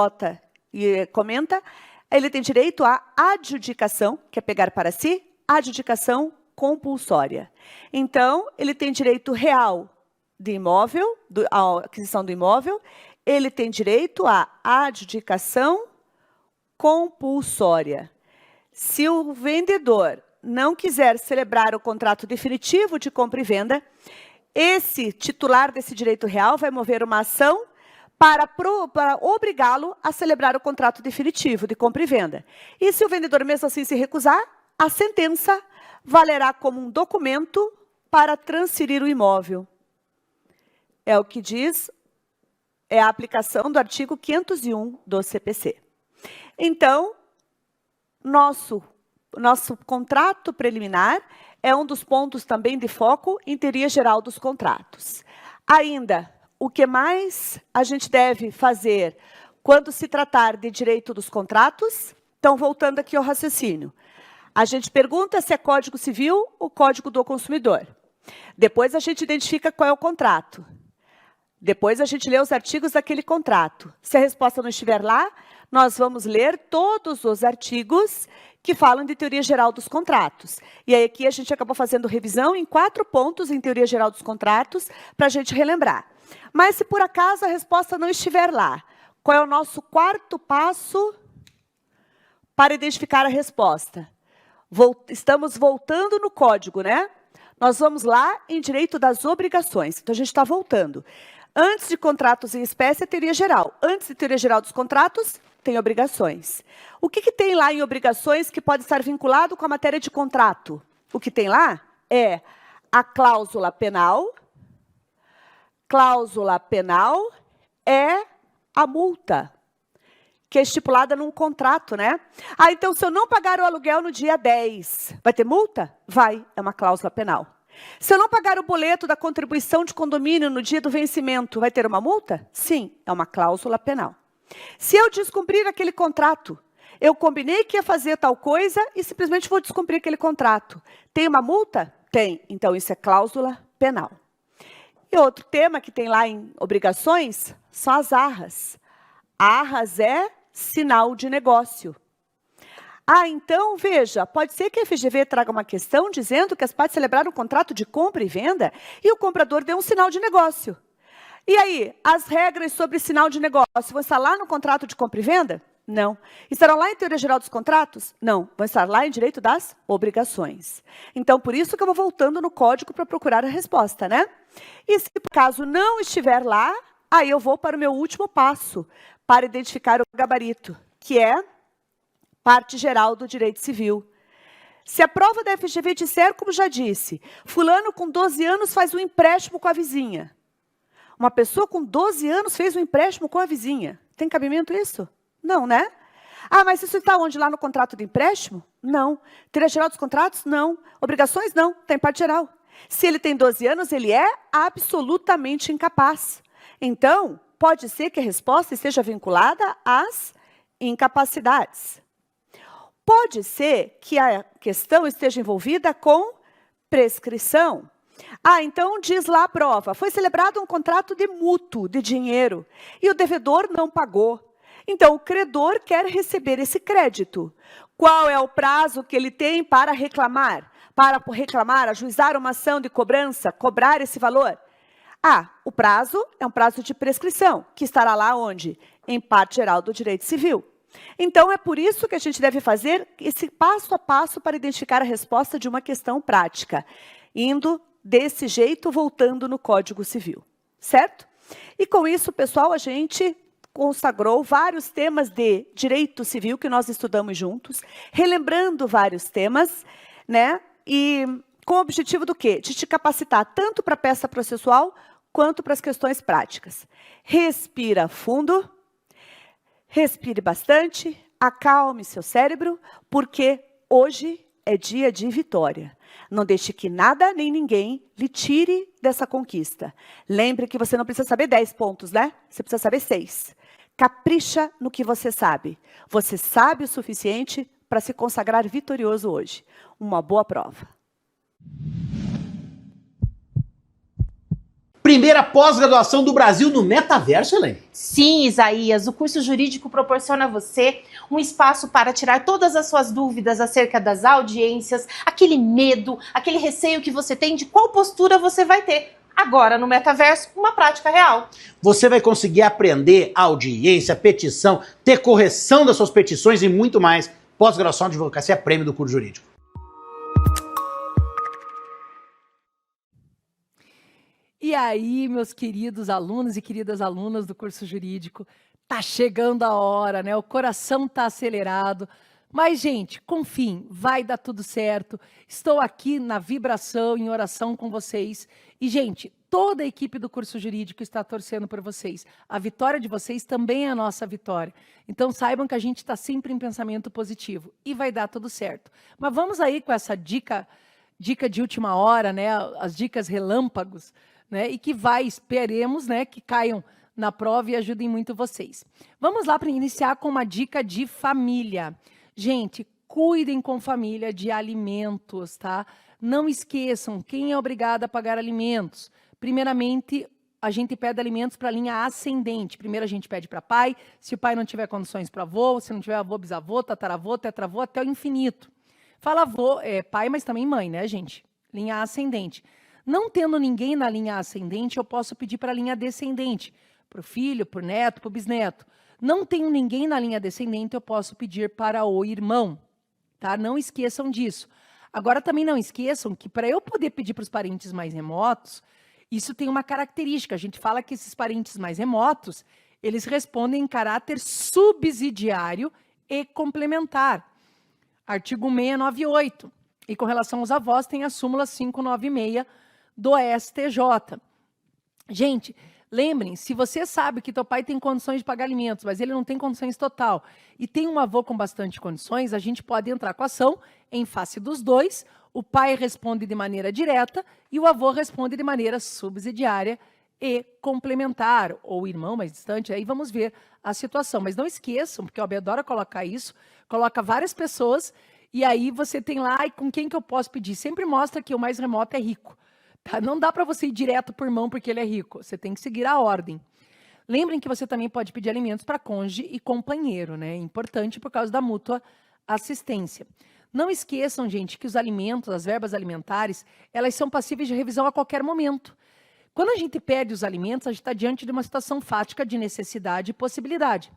comenta, ele tem direito à adjudicação, que é pegar para si, adjudicação compulsória. Então, ele tem direito real de imóvel, à aquisição do imóvel, ele tem direito à adjudicação compulsória. Se o vendedor não quiser celebrar o contrato definitivo de compra e venda, esse titular desse direito real vai mover uma ação para obrigá-lo a celebrar o contrato definitivo de compra e venda. E se o vendedor mesmo assim se recusar, a sentença valerá como um documento para transferir o imóvel. É o que diz, é a aplicação do artigo 501 do CPC. Então, nosso contrato preliminar é um dos pontos também de foco em teoria geral dos contratos. Ainda, o que mais a gente deve fazer quando se tratar de direito dos contratos? Então, voltando aqui ao raciocínio. A gente pergunta se é Código Civil ou Código do Consumidor. Depois a gente identifica qual é o contrato. Depois a gente lê os artigos daquele contrato. Se a resposta não estiver lá, nós vamos ler todos os artigos que falam de teoria geral dos contratos. E aí aqui a gente acabou fazendo revisão em 4 pontos em teoria geral dos contratos para a gente relembrar. Mas se por acaso a resposta não estiver lá, qual é o nosso 4º passo para identificar a resposta? Estamos voltando no código, né? Nós vamos lá em direito das obrigações. Então, a gente está voltando. Antes de contratos em espécie, é teoria geral. Antes de teoria geral dos contratos, tem obrigações. O que tem lá em obrigações que pode estar vinculado com a matéria de contrato? O que tem lá é a cláusula penal. Cláusula penal é a multa, que é estipulada num contrato, né? Ah, então, se eu não pagar o aluguel no dia 10, vai ter multa? Vai, é uma cláusula penal. Se eu não pagar o boleto da contribuição de condomínio no dia do vencimento, vai ter uma multa? Sim, é uma cláusula penal. Se eu descumprir aquele contrato, eu combinei que ia fazer tal coisa e simplesmente vou descumprir aquele contrato, tem uma multa? Tem. Então, isso é cláusula penal. E outro tema que tem lá em obrigações são as arras. Arras é sinal de negócio. Então, veja, pode ser que a FGV traga uma questão dizendo que as partes celebraram um contrato de compra e venda e o comprador deu um sinal de negócio. E aí, as regras sobre sinal de negócio vão estar lá no contrato de compra e venda? Não. Estarão lá em Teoria Geral dos Contratos? Não. Vão estar lá em Direito das Obrigações. Então, por isso que eu vou voltando no código para procurar a resposta, né? E se por caso não estiver lá, aí eu vou para o meu último passo, para identificar o gabarito, que é parte geral do direito civil. Se a prova da FGV disser, como já disse, fulano com 12 anos faz um empréstimo com a vizinha. Uma pessoa com 12 anos fez um empréstimo com a vizinha. Tem cabimento isso? Não, né? Mas isso está onde? Lá no contrato de empréstimo? Não. Teoria Geral dos Contratos? Não. Obrigações? Não. Tem parte geral. Se ele tem 12 anos, ele é absolutamente incapaz. Então, pode ser que a resposta esteja vinculada às incapacidades. Pode ser que a questão esteja envolvida com prescrição. Então diz lá a prova, foi celebrado um contrato de mútuo de dinheiro e o devedor não pagou. Então o credor quer receber esse crédito. Qual é o prazo que ele tem para reclamar? Para reclamar, ajuizar uma ação de cobrança, cobrar esse valor? O prazo é um prazo de prescrição, que estará lá onde? Em parte geral do direito civil. Então, é por isso que a gente deve fazer esse passo a passo para identificar a resposta de uma questão prática, indo desse jeito, voltando no Código Civil, certo? E com isso, pessoal, a gente consagrou vários temas de direito civil que nós estudamos juntos, relembrando vários temas, né? E com o objetivo do quê? De te capacitar tanto para a peça processual, quanto para as questões práticas. Respira fundo. Respire bastante, acalme seu cérebro, porque hoje é dia de vitória. Não deixe que nada nem ninguém lhe tire dessa conquista. Lembre que você não precisa saber 10 pontos, né? Você precisa saber 6. Capricha no que você sabe. Você sabe o suficiente para se consagrar vitorioso hoje. Uma boa prova. Primeira pós-graduação do Brasil no metaverso, Helene? Sim, Isaías, o curso jurídico proporciona a você um espaço para tirar todas as suas dúvidas acerca das audiências, aquele medo, aquele receio que você tem de qual postura você vai ter. Agora, no metaverso, uma prática real. Você vai conseguir aprender audiência, petição, ter correção das suas petições e muito mais. Pós-graduação de Advocacia Prêmio do curso jurídico. E aí, meus queridos alunos e queridas alunas do curso jurídico, tá chegando a hora, né? O coração tá acelerado. Mas, gente, confiem, vai dar tudo certo. Estou aqui na vibração, em oração com vocês. E, gente, toda a equipe do curso jurídico está torcendo por vocês. A vitória de vocês também é a nossa vitória. Então, saibam que a gente está sempre em pensamento positivo. E vai dar tudo certo. Mas vamos aí com essa dica de última hora, né? As dicas relâmpagos, né? E que esperemos, né, que caiam na prova e ajudem muito vocês. Vamos lá para iniciar com uma dica de família. Gente, cuidem com família de alimentos, tá? Não esqueçam, quem é obrigado a pagar alimentos? Primeiramente, a gente pede alimentos para a linha ascendente. Primeiro a gente pede para pai, se o pai não tiver condições para avô, se não tiver avô, bisavô, tataravô, tetravô, até o infinito. Fala avô, pai, mas também mãe, né, gente? Linha ascendente. Não tendo ninguém na linha ascendente, eu posso pedir para a linha descendente, para o filho, para o neto, para o bisneto. Não tenho ninguém na linha descendente, eu posso pedir para o irmão, tá? Não esqueçam disso. Agora, também não esqueçam que para eu poder pedir para os parentes mais remotos, isso tem uma característica. A gente fala que esses parentes mais remotos, eles respondem em caráter subsidiário e complementar. Artigo 698. E com relação aos avós, tem a súmula 596 do STJ. Gente, lembrem, se você sabe que teu pai tem condições de pagar alimentos, mas ele não tem condições total, e tem um avô com bastante condições, a gente pode entrar com a ação em face dos dois, o pai responde de maneira direta e o avô responde de maneira subsidiária e complementar, ou o irmão mais distante, aí vamos ver a situação. Mas não esqueçam, porque o OAB adora colocar isso, coloca várias pessoas E aí você tem lá, e com quem que eu posso pedir? Sempre mostra que o mais remoto é rico. Tá? Não dá para você ir direto por mão porque ele é rico. Você tem que seguir a ordem. Lembrem que você também pode pedir alimentos para cônjuge e companheiro, né? É importante por causa da mútua assistência. Não esqueçam, gente, que os alimentos, as verbas alimentares, elas são passíveis de revisão a qualquer momento. Quando a gente pede os alimentos, a gente está diante de uma situação fática de necessidade e possibilidade.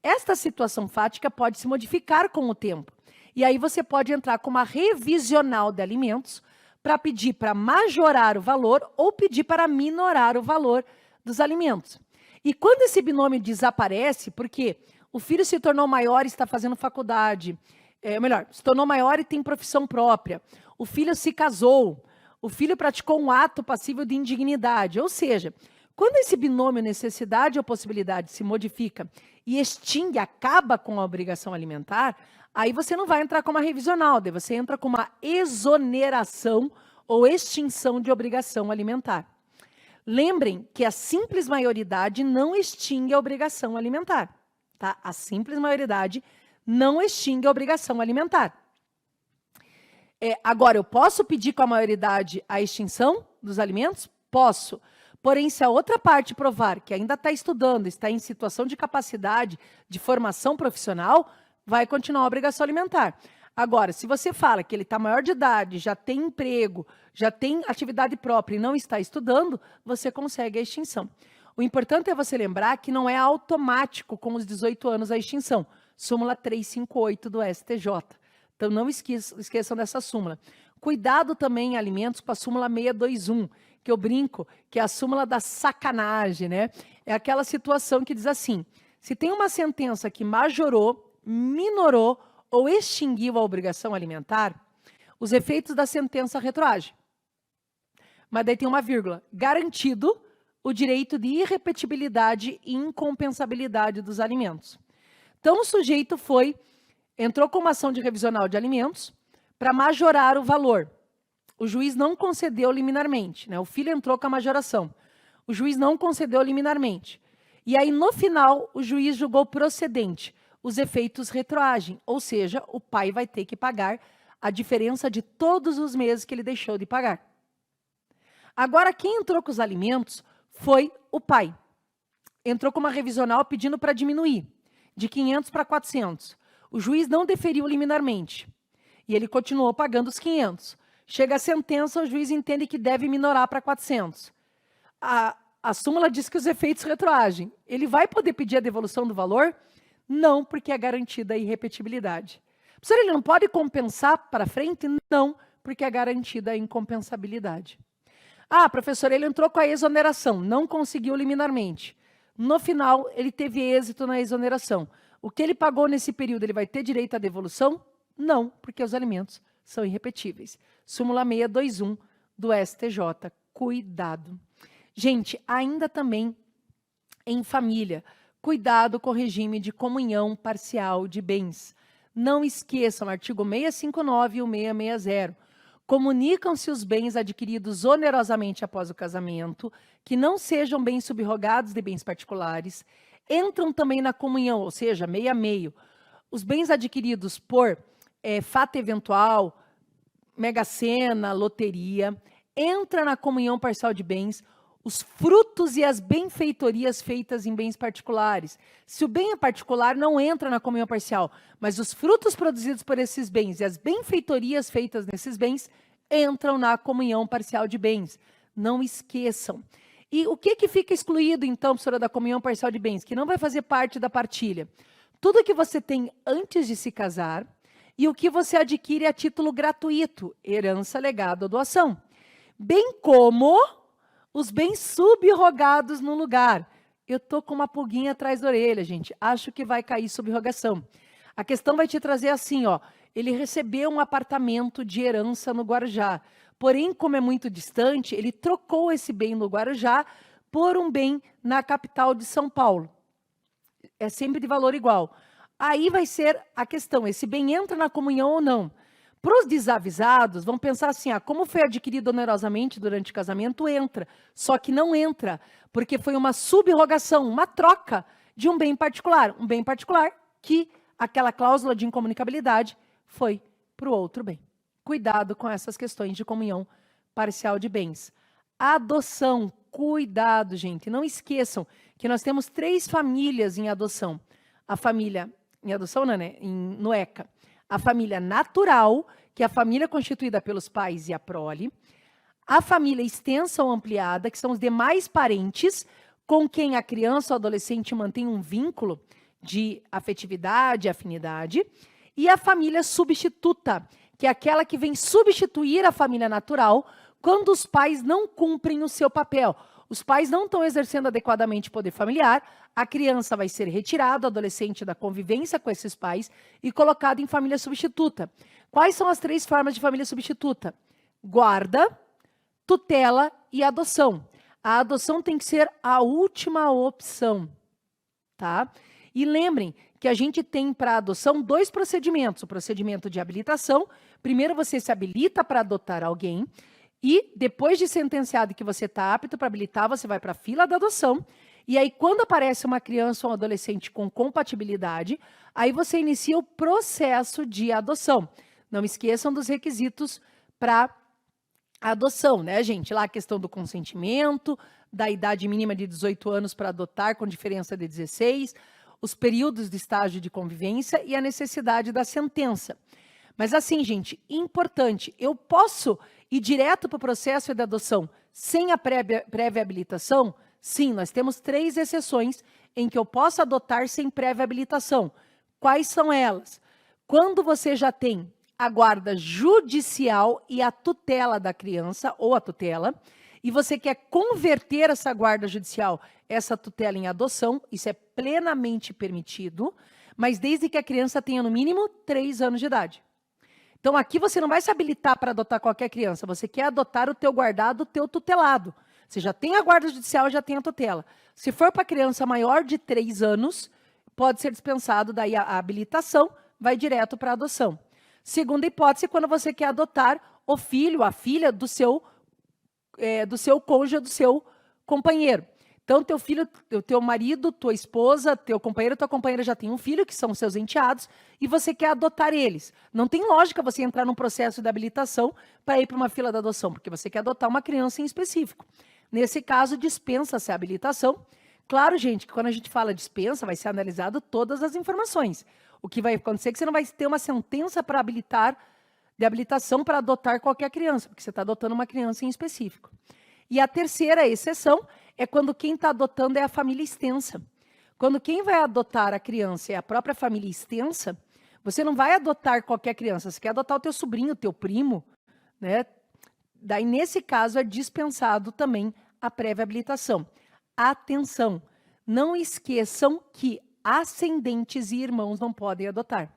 Esta situação fática pode se modificar com o tempo. E aí você pode entrar com uma revisional de alimentos para pedir para majorar o valor ou pedir para minorar o valor dos alimentos. E quando esse binômio desaparece, porque o filho se tornou maior e está fazendo faculdade, se tornou maior e tem profissão própria, o filho se casou, o filho praticou um ato passível de indignidade, ou seja, quando esse binômio necessidade ou possibilidade se modifica e extingue, acaba com a obrigação alimentar, aí você não vai entrar com uma revisional, daí você entra com uma exoneração ou extinção de obrigação alimentar. Lembrem que a simples maioridade não extingue a obrigação alimentar. Tá? A simples maioridade não extingue a obrigação alimentar. Agora, eu posso pedir com a maioridade a extinção dos alimentos? Posso. Porém, se a outra parte provar que ainda está estudando, está em situação de capacidade de formação profissional, vai continuar a obrigação alimentar. Agora, se você fala que ele está maior de idade, já tem emprego, já tem atividade própria e não está estudando, você consegue a extinção. O importante é você lembrar que não é automático com os 18 anos a extinção. Súmula 358 do STJ. Então, não esqueçam dessa súmula. Cuidado também em alimentos com a súmula 621, que eu brinco, que é a súmula da sacanagem, né? É aquela situação que diz assim, se tem uma sentença que majorou, minorou ou extinguiu a obrigação alimentar, os efeitos da sentença retroagem. Mas daí tem uma vírgula. Garantido o direito de irrepetibilidade e incompensabilidade dos alimentos. Então, o sujeito entrou com uma ação de revisional de alimentos para majorar o valor. O juiz não concedeu liminarmente, né? O filho entrou com a majoração. O juiz não concedeu liminarmente. E aí, no final, o juiz julgou procedente os efeitos retroagem, ou seja, o pai vai ter que pagar a diferença de todos os meses que ele deixou de pagar. Agora, quem entrou com os alimentos foi o pai. Entrou com uma revisional pedindo para diminuir, de 500 para 400. O juiz não deferiu liminarmente. E ele continuou pagando os 500. Chega a sentença, o juiz entende que deve minorar para 400. A súmula diz que os efeitos retroagem. Ele vai poder pedir a devolução do valor? Não, porque é garantida a irrepetibilidade. Professor, ele não pode compensar para frente? Não, porque é garantida a incompensabilidade. Ah, professor, ele entrou com a exoneração, não conseguiu liminarmente. No final, ele teve êxito na exoneração. O que ele pagou nesse período, ele vai ter direito à devolução? Não, porque os alimentos são irrepetíveis. Súmula 621 do STJ. Cuidado. Gente, ainda também em família, cuidado com o regime de comunhão parcial de bens. Não esqueçam, artigo 659 e o 660. Comunicam-se os bens adquiridos onerosamente após o casamento, que não sejam bens subrogados de bens particulares, entram também na comunhão, ou seja, meio a meio. Os bens adquiridos por fato eventual, mega-sena, loteria, entra na comunhão parcial de bens, os frutos e as benfeitorias feitas em bens particulares. Se o bem é particular, não entra na comunhão parcial, mas os frutos produzidos por esses bens e as benfeitorias feitas nesses bens entram na comunhão parcial de bens. Não esqueçam. E o que fica excluído, então, professora, da comunhão parcial de bens? Que não vai fazer parte da partilha. Tudo que você tem antes de se casar e o que você adquire a título gratuito, herança, legado ou doação. Bem como os bens subrogados no lugar. Eu estou com uma pulguinha atrás da orelha, gente. Acho que vai cair subrogação. A questão vai te trazer assim, ó. Ele recebeu um apartamento de herança no Guarujá. Porém, como é muito distante, ele trocou esse bem no Guarujá por um bem na capital de São Paulo. É sempre de valor igual. Aí vai ser a questão, esse bem entra na comunhão ou não? Para os desavisados, vão pensar assim, como foi adquirido onerosamente durante o casamento, entra. Só que não entra, porque foi uma subrogação, uma troca de um bem particular. Um bem particular que aquela cláusula de incomunicabilidade foi para o outro bem. Cuidado com essas questões de comunhão parcial de bens. Adoção, cuidado, gente. Não esqueçam que nós temos 3 famílias em adoção. A família, em adoção não, né? No ECA. A família natural, que é a família constituída pelos pais e a prole. A família extensa ou ampliada, que são os demais parentes com quem a criança ou adolescente mantém um vínculo de afetividade, afinidade. E a família substituta, que é aquela que vem substituir a família natural quando os pais não cumprem o seu papel. Os pais não estão exercendo adequadamente o poder familiar, a criança vai ser retirada, o adolescente, da convivência com esses pais e colocado em família substituta. Quais são as 3 formas de família substituta? Guarda, tutela e adoção. A adoção tem que ser a última opção, tá? E lembrem que a gente tem para adoção 2 procedimentos. O procedimento de habilitação, primeiro você se habilita para adotar alguém, e depois de sentenciado que você está apto para habilitar, você vai para a fila da adoção. E aí, quando aparece uma criança ou um adolescente com compatibilidade, aí você inicia o processo de adoção. Não esqueçam dos requisitos para adoção, né, gente? Lá a questão do consentimento, da idade mínima de 18 anos para adotar, com diferença de 16, os períodos de estágio de convivência e a necessidade da sentença. Mas assim, gente, importante, eu posso ir direto para o processo de adoção sem a prévia habilitação? Sim, nós temos 3 exceções em que eu posso adotar sem prévia habilitação. Quais são elas? Quando você já tem a guarda judicial e a tutela da criança, ou a tutela, e você quer converter essa guarda judicial, essa tutela em adoção, isso é plenamente permitido, mas desde que a criança tenha no mínimo 3 anos de idade. Então aqui você não vai se habilitar para adotar qualquer criança, você quer adotar o teu guardado, o teu tutelado. Você já tem a guarda judicial, já tem a tutela. Se for para criança maior de 3 anos, pode ser dispensado daí a habilitação, vai direto para a adoção. Segunda hipótese, quando você quer adotar o filho, a filha do seu cônjuge, do seu companheiro. Então, teu filho, teu marido, tua esposa, teu companheiro, tua companheira já tem um filho, que são seus enteados, e você quer adotar eles. Não tem lógica você entrar num processo de habilitação para ir para uma fila de adoção, porque você quer adotar uma criança em específico. Nesse caso, dispensa-se a habilitação. Claro, gente, que quando a gente fala dispensa, vai ser analisado todas as informações. O que vai acontecer é que você não vai ter uma sentença para habilitar, de habilitação para adotar qualquer criança, porque você está adotando uma criança em específico. E a terceira exceção é quando quem está adotando é a família extensa. Quando quem vai adotar a criança é a própria família extensa, você não vai adotar qualquer criança, você quer adotar o teu sobrinho, o teu primo, né? Daí, nesse caso, é dispensado também a prévia habilitação. Atenção, não esqueçam que ascendentes e irmãos não podem adotar.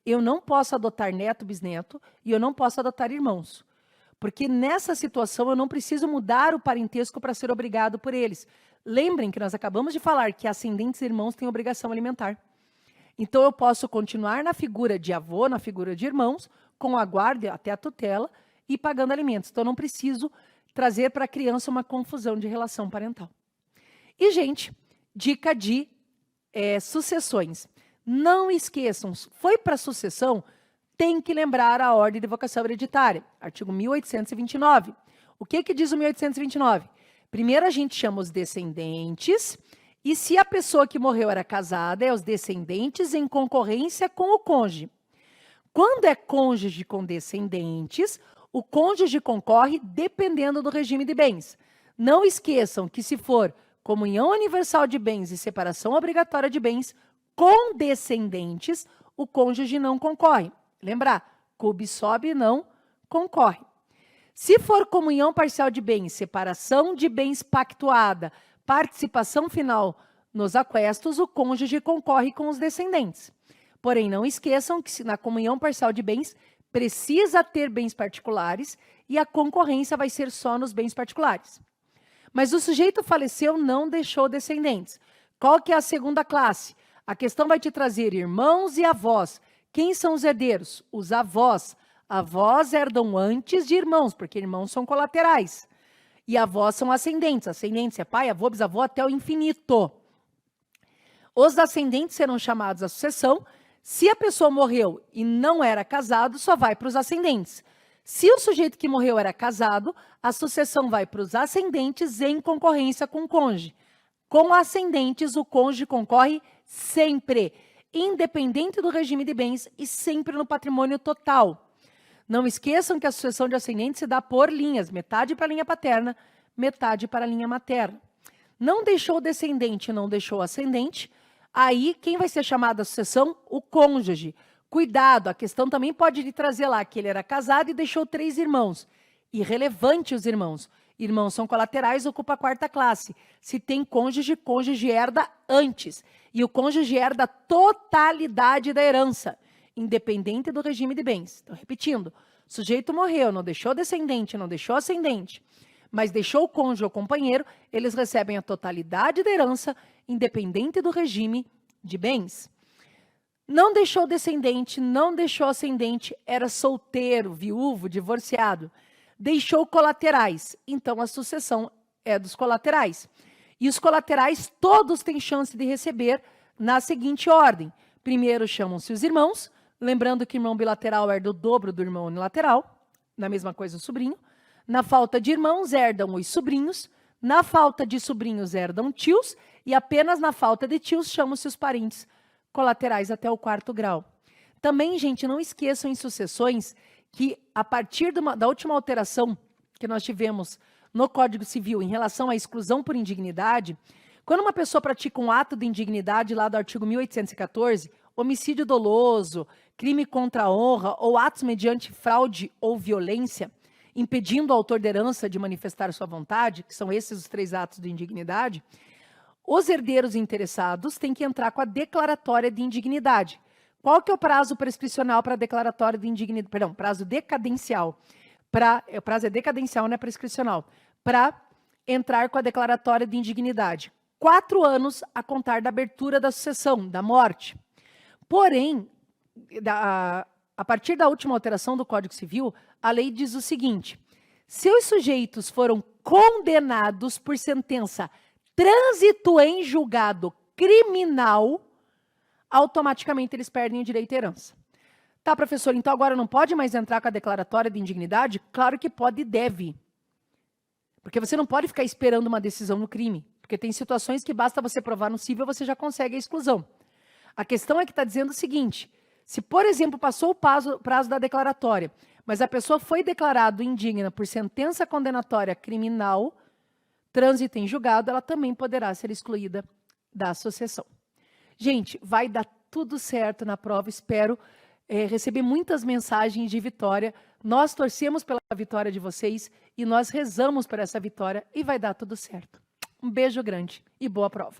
Eu não posso adotar neto, bisneto, e eu não posso adotar irmãos. Porque nessa situação eu não preciso mudar o parentesco para ser obrigado por eles. Lembrem que nós acabamos de falar que ascendentes e irmãos têm obrigação alimentar. Então eu posso continuar na figura de avô, na figura de irmãos, com a guarda até a tutela e pagando alimentos. Então eu não preciso trazer para a criança uma confusão de relação parental. E, gente, dica de sucessões. Não esqueçam, foi para sucessão, tem que lembrar a ordem de vocação hereditária, artigo 1829. O que diz o 1829? Primeiro a gente chama os descendentes, e se a pessoa que morreu era casada, é os descendentes em concorrência com o cônjuge. Quando é cônjuge com descendentes, o cônjuge concorre dependendo do regime de bens. Não esqueçam que se for comunhão universal de bens e separação obrigatória de bens com descendentes, o cônjuge não concorre. Lembrar, cub-sob não concorre. Se for comunhão parcial de bens, separação de bens pactuada, participação final nos aquestos, o cônjuge concorre com os descendentes. Porém, não esqueçam que na comunhão parcial de bens, precisa ter bens particulares e a concorrência vai ser só nos bens particulares. Mas o sujeito faleceu, não deixou descendentes. Qual que é a segunda classe? A questão vai te trazer irmãos e avós. Quem são os herdeiros? Os avós. Avós herdam antes de irmãos, porque irmãos são colaterais. E avós são ascendentes. Ascendentes é pai, avô, bisavô, até o infinito. Os ascendentes serão chamados à sucessão Se a pessoa morreu e não era casado, só vai para os ascendentes. Se o sujeito que morreu era casado, a sucessão vai para os ascendentes em concorrência com o cônjuge. Com ascendentes, o cônjuge concorre sempre, independente do regime de bens e sempre no patrimônio total. Não esqueçam que a sucessão de ascendentes se dá por linhas, metade para a linha paterna, metade para a linha materna. Não deixou descendente, não deixou ascendente, aí quem vai ser chamado à sucessão? O cônjuge. Cuidado, a questão também pode lhe trazer lá que ele era casado e deixou 3 irmãos. Irrelevante os irmãos. Irmãos são colaterais, ocupa a 4ª classe. Se tem cônjuge, cônjuge herda antes. E o cônjuge herda a totalidade da herança, independente do regime de bens. Então, repetindo, sujeito morreu, não deixou descendente, não deixou ascendente, mas deixou o cônjuge ou companheiro, eles recebem a totalidade da herança, independente do regime de bens. Não deixou descendente, não deixou ascendente, era solteiro, viúvo, divorciado. Deixou colaterais, então a sucessão é dos colaterais. E os colaterais todos têm chance de receber na seguinte ordem. Primeiro chamam-se os irmãos, lembrando que irmão bilateral herda o dobro do irmão unilateral, na mesma coisa o sobrinho. Na falta de irmãos, herdam os sobrinhos. Na falta de sobrinhos, herdam tios. E apenas na falta de tios, chamam-se os parentes colaterais até o 4º grau. Também, gente, não esqueçam em sucessões que, a partir da última alteração que nós tivemos no Código Civil em relação à exclusão por indignidade, quando uma pessoa pratica um ato de indignidade, lá do artigo 1814, homicídio doloso, crime contra a honra ou atos mediante fraude ou violência, impedindo o autor da herança de manifestar sua vontade, que são esses os 3 atos de indignidade, os herdeiros interessados têm que entrar com a declaratória de indignidade. Qual que é o prazo prescricional para a declaratória de indignidade? Perdão, prazo decadencial. O prazo é decadencial, não é prescricional. Para entrar com a declaratória de indignidade. 4 anos a contar da abertura da sucessão, da morte. Porém, a partir da última alteração do Código Civil, a lei diz o seguinte: se os sujeitos foram condenados por sentença trânsito em julgado criminal, automaticamente eles perdem o direito à herança. Tá, professor, então agora não pode mais entrar com a declaratória de indignidade? Claro que pode e deve. Porque você não pode ficar esperando uma decisão no crime. Porque tem situações que basta você provar no cível, você já consegue a exclusão. A questão é que está dizendo o seguinte: se, por exemplo, passou o prazo da declaratória, mas a pessoa foi declarada indigna por sentença condenatória criminal, trânsito em julgado, ela também poderá ser excluída da sucessão. Gente, vai dar tudo certo na prova, espero receber muitas mensagens de vitória. Nós torcemos pela vitória de vocês e nós rezamos por essa vitória e vai dar tudo certo. Um beijo grande e boa prova.